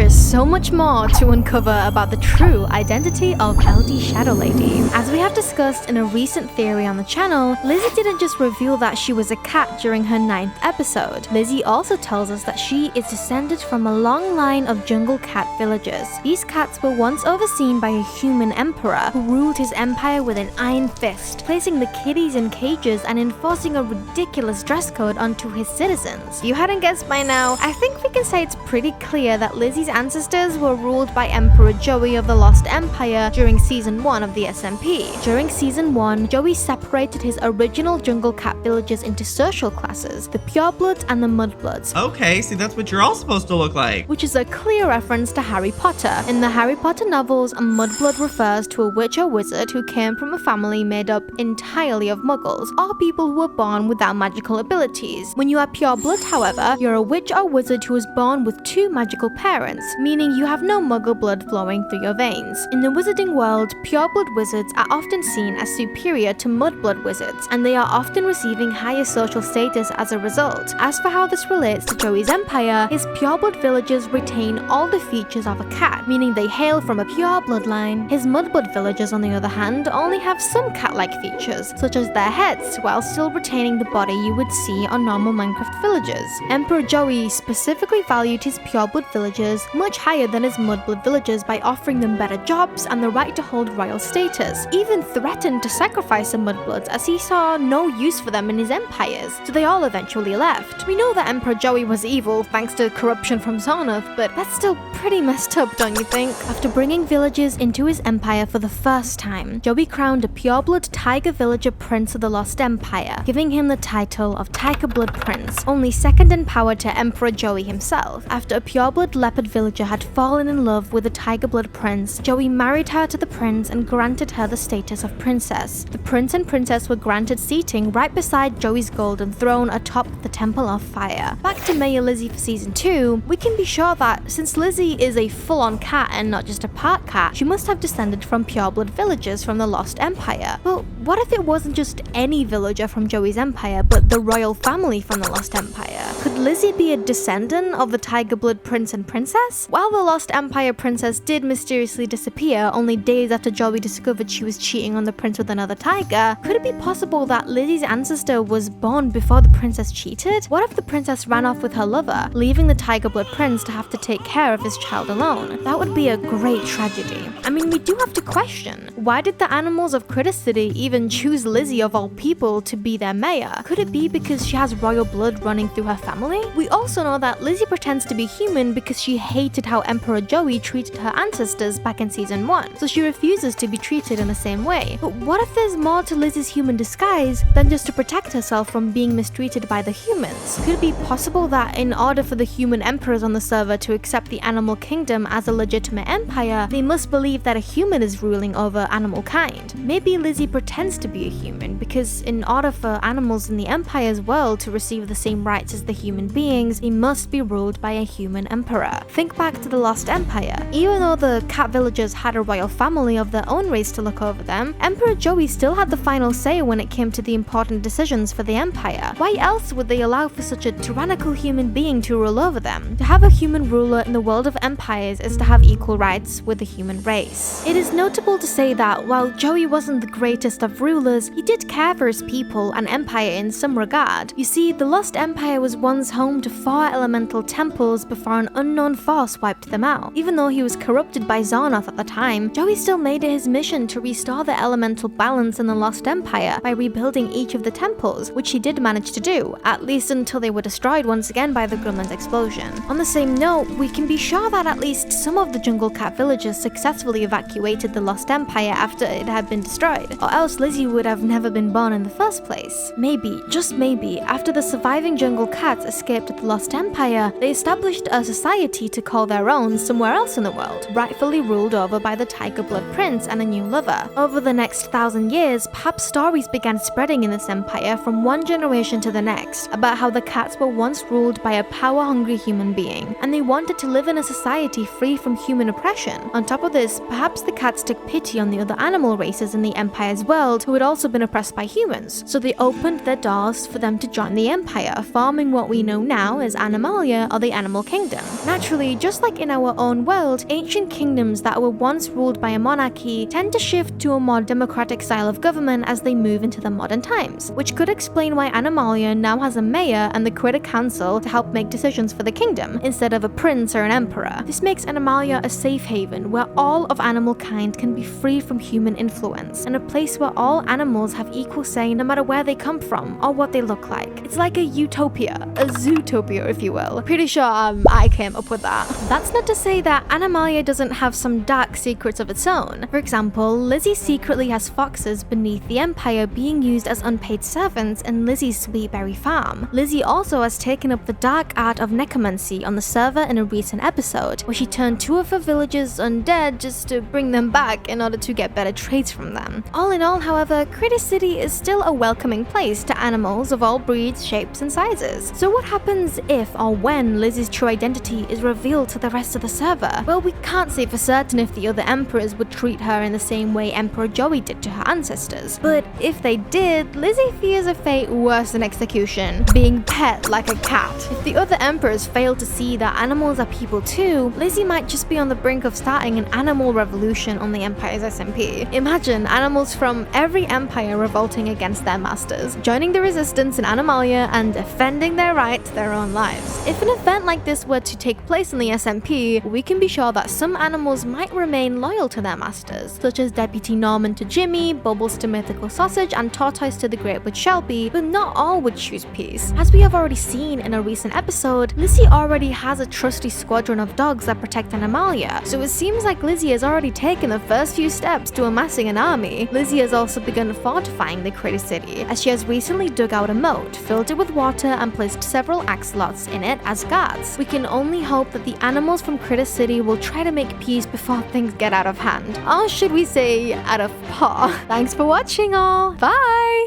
There's so much more to uncover about the true identity of LD Shadow Lady. As we have discussed in a recent theory on the channel, Lizzie didn't just reveal that she was a cat during her 9th episode. Lizzie also tells us that she is descended from a long line of jungle cat villagers. These cats were once overseen by a human emperor who ruled his empire with an iron fist, placing the kitties in cages and enforcing a ridiculous dress code onto his citizens. If you hadn't guessed by now, I think we can say it's pretty clear that Lizzie's ancestors were ruled by Emperor Joey of the Lost Empire during season 1 of the SMP. During season 1, Joey separated his original jungle cat villages into social classes, the purebloods and the mudbloods. Okay, see, that's what you're all supposed to look like. Which is a clear reference to Harry Potter. In the Harry Potter novels, a mudblood refers to a witch or wizard who came from a family made up entirely of muggles, or people who were born without magical abilities. When you are pureblood, however, you're a witch or wizard who was born with 2 magical parents, meaning you have no muggle blood flowing through your veins. In the wizarding world, pureblood wizards are often seen as superior to mudblood wizards, and they are often receiving higher social status as a result. As for how this relates to Joey's empire, his pureblood villagers retain all the features of a cat, meaning they hail from a pure bloodline. His mudblood villagers, on the other hand, only have some cat-like features, such as their heads, while still retaining the body you would see on normal Minecraft villagers. Emperor Joey specifically valued his pureblood villagers much higher than his mudblood villagers by offering them better jobs and the right to hold royal status, even threatened to sacrifice the mudbloods as he saw no use for them in his empires, so they all eventually left. We know that Emperor Joey was evil thanks to corruption from Zarnoth, but that's still pretty messed up, don't you think? After bringing villagers into his empire for the first time, Joey crowned a pureblood tiger villager prince of the Lost Empire, giving him the title of Tiger Blood Prince, only second in power to Emperor Joey himself. After a pureblood leopard villager had fallen in love with the Tiger Blood Prince, Joey married her to the prince and granted her the status of princess. The prince and princess were granted seating right beside Joey's golden throne atop the Temple of Fire. Back to Mayor Lizzie for season 2, we can be sure that since Lizzie is a full-on cat and not just a part cat, she must have descended from pureblood villagers from the Lost Empire. But what if it wasn't just any villager from Joey's empire, but the royal family from the Lost Empire? Could Lizzie be a descendant of the Tiger Blood Prince and Princess? While the Lost Empire princess did mysteriously disappear only days after Joey discovered she was cheating on the prince with another tiger, could it be possible that Lizzie's ancestor was born before the princess cheated? What if the princess ran off with her lover, leaving the Tiger Blood Prince to have to take care of his child alone? That would be a great tragedy. I mean, we do have to question, why did the animals of Critter City even choose Lizzie of all people to be their mayor? Could it be because she has royal blood running through her family? We also know that Lizzie pretends to be human because she hated how Emperor Joey treated her ancestors back in season 1, so she refuses to be treated in the same way. But what if there's more to Lizzie's human disguise than just to protect herself from being mistreated by the humans? Could it be possible that in order for the human emperors on the server to accept the animal kingdom as a legitimate empire, they must believe that a human is ruling over animal kind? Maybe Lizzie pretends to be a human because in order for animals in the empire's world to receive the same rights as the human beings, they must be ruled by a human emperor. Think back to the Lost Empire. Even though the cat villagers had a royal family of their own race to look over them, Emperor Joey still had the final say when it came to the important decisions for the empire. Why else would they allow for such a tyrannical human being to rule over them? To have a human ruler in the world of empires is to have equal rights with the human race. It is notable to say that while Joey wasn't the greatest of rulers, he did care for his people and empire in some regard. You see, the Lost Empire was once home to 4 elemental temples before an unknown force wiped them out. Even though he was corrupted by Zarnoth at the time, Joey still made it his mission to restore the elemental balance in the Lost Empire by rebuilding each of the temples, which he did manage to do, at least until they were destroyed once again by the Gremlin's explosion. On the same note, we can be sure that at least some of the jungle cat villagers successfully evacuated the Lost Empire after it had been destroyed, or else Lizzie would have never been born in the first place. Maybe, just maybe, after the surviving jungle cats escaped the Lost Empire, they established a society to call their own somewhere else in the world, rightfully ruled over by the Tiger Blood Prince and a new lover. Over the next 1,000 years, perhaps stories began spreading in this empire from one generation to the next about how the cats were once ruled by a power-hungry human being, and they wanted to live in a society free from human oppression. On top of this, perhaps the cats took pity on the other animal races in the empire's world who had also been oppressed by humans, so they opened their doors for them to join the empire, forming what we know now as Animalia or the Animal Kingdom. Naturally, just like in our own world, ancient kingdoms that were once ruled by a monarchy tend to shift to a more democratic style of government as they move into the modern times, which could explain why Animalia now has a mayor and the Critter Council to help make decisions for the kingdom, instead of a prince or an emperor. This makes Animalia a safe haven where all of animal kind can be free from human influence, and a place where all animals have equal say no matter where they come from or what they look like. It's like a utopia, a zootopia if you will. Pretty sure I came up with that. That's not to say that Animalia doesn't have some dark secrets of its own. For example, Lizzie secretly has foxes beneath the Empire being used as unpaid servants in Lizzie's Sweetberry farm. Lizzie also has taken up the dark art of necromancy on the server in a recent episode, where she turned 2 of her villagers undead just to bring them back in order to get better traits from them. All in all, however, Critter City is still a welcoming place to animals of all breeds, shapes, and sizes. So what happens if or when Lizzie's true identity is revealed to the rest of the server? Well, we can't say for certain if the other emperors would treat her in the same way Emperor Joey did to her ancestors. But if they did, Lizzie fears a fate worse than execution, being pet like a cat. If the other emperors fail to see that animals are people too, Lizzie might just be on the brink of starting an animal revolution on the Empire's SMP. Imagine animals from every empire revolting against their masters, joining the resistance in Animalia and defending their right to their own lives. If an event like this were to take place in the SMP, we can be sure that some animals might remain loyal to their masters, such as Deputy Norman to Jimmy, Bubbles to Mythical Sausage, and Tortoise to the Great Witch Shelby, but not all would choose peace. As we have already seen in a recent episode, Lizzie already has a trusty squadron of dogs that protect Animalia, so it seems like Lizzie has already taken the first few steps to amassing an army. Lizzie has also begun fortifying the Critter City, as she has recently dug out a moat, filled it with water, and placed several axolots in it as guards. We can only hope that the animals from Critter City will try to make peace before things get out of hand. Or should we say, out of paw. Thanks for watching all. Bye!